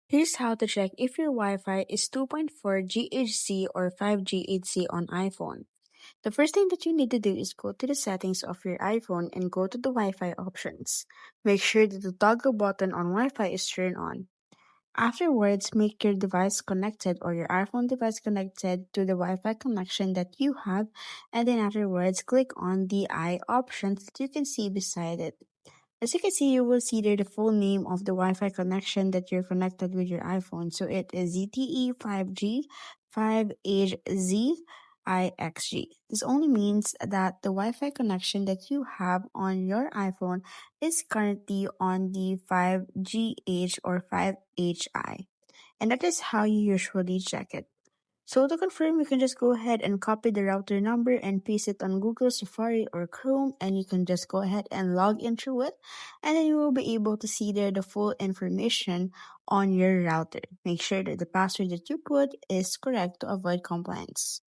Here's how to check if your Wi-Fi is 2.4 GHz or 5 GHz on iPhone. The first thing that you need to do is go to the settings of your iPhone and go to the Wi-Fi options. Make sure that the toggle button on Wi-Fi is turned on. Afterwards, make your device connected or your iPhone device connected to the Wi-Fi connection that you have, and then afterwards, click on the I options that you can see beside it. As you can see, you will see there the full name of the Wi-Fi connection that you're connected with your iPhone. So it is ZTE 5G 5HZIXG. This only means that the Wi-Fi connection that you have on your iPhone is currently on the 5GH or 5HI. And that is how you usually check it. So to confirm, you can just go ahead and copy the router number and paste it on Google, Safari, or Chrome, and you can just go ahead and log in through it, and then you will be able to see there the full information on your router. Make sure that the password that you put is correct to avoid compliance.